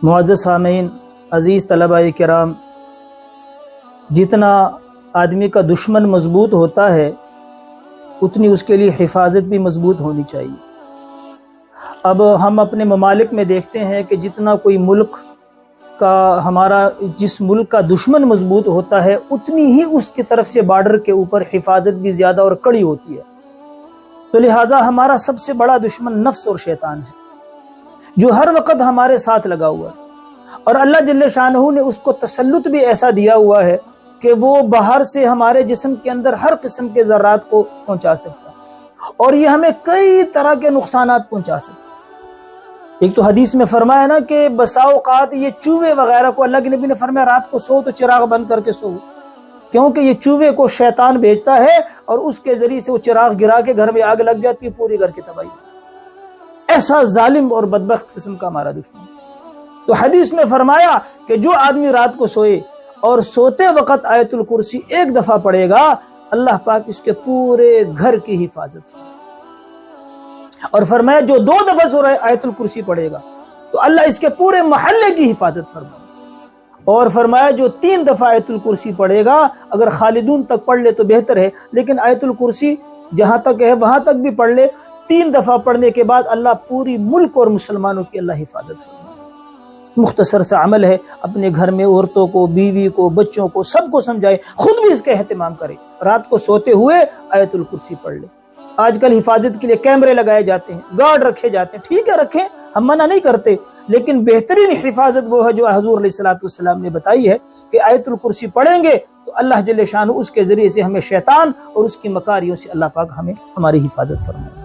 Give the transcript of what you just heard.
معزز سامعین، عزیز طلباء کرام، جتنا آدمی کا دشمن مضبوط ہوتا ہے اتنی اس کے لیے حفاظت بھی مضبوط ہونی چاہیے۔ اب ہم اپنے ممالک میں دیکھتے ہیں کہ جتنا کوئی ملک کا جس ملک کا دشمن مضبوط ہوتا ہے اتنی ہی اس کی طرف سے بارڈر کے اوپر حفاظت بھی زیادہ اور کڑی ہوتی ہے۔ تو لہٰذا ہمارا سب سے بڑا دشمن نفس اور شیطان ہے، جو ہر وقت ہمارے ساتھ لگا ہوا ہے، اور اللہ جل شانہ نے اس کو تسلط بھی ایسا دیا ہوا ہے کہ وہ باہر سے ہمارے جسم کے اندر ہر قسم کے ذرات کو پہنچا سکتا ہے، اور یہ ہمیں کئی طرح کے نقصانات پہنچا سکتا ہے۔ ایک تو حدیث میں فرمایا نا کہ بسا اوقات یہ چوہے وغیرہ کو اللہ کے نبی نے فرمایا رات کو سو تو چراغ بند کر کے سو، کیونکہ یہ چوہے کو شیطان بھیجتا ہے اور اس کے ذریعے سے وہ چراغ گرا کے گھر میں آگ لگ جاتی ہے، پوری گھر کی تباہی۔ ایسا ظالم اور بدبخت قسم کا ہمارا دشمن۔ تو حدیث میں فرمایا کہ جو آدمی رات کو سوئے اور سوتے وقت آیت الکرسی ایک دفعہ پڑھے گا، اللہ پاک اس کے پورے گھر کی حفاظت فرمائے، اور فرمایا جو 2 دفعہ سورہ آیت الکرسی پڑھے گا تو اللہ اس کے پورے محلے کی حفاظت فرمائے، اور فرمایا جو 3 دفعہ آیت الکرسی پڑھے گا، اگر خالدون تک پڑھ لے تو بہتر ہے، لیکن آیت الکرسی جہاں تک ہے وہاں تک بھی پڑھ لے، 3 دفعہ پڑھنے کے بعد اللہ پوری ملک اور مسلمانوں کی اللہ حفاظت فرمائے۔ مختصر سا عمل ہے، اپنے گھر میں عورتوں کو، بیوی کو، بچوں کو، سب کو سمجھائے، خود بھی اس کا اہتمام کرے، رات کو سوتے ہوئے آیت الکرسی پڑھ لے۔ آج کل حفاظت کے لیے کیمرے لگائے جاتے ہیں، گارڈ رکھے جاتے ہیں، ٹھیک ہے رکھیں، ہم منع نہیں کرتے، لیکن بہترین حفاظت وہ ہے جو حضور علیہ الصلوۃ والسلام نے بتائی ہے کہ آیت الکرسی پڑھیں گے تو اللہ جل شانہ اس کے ذریعے سے ہمیں شیطان اور اس کی مکاریوں سے اللہ پاک ہماری حفاظت فرمائے۔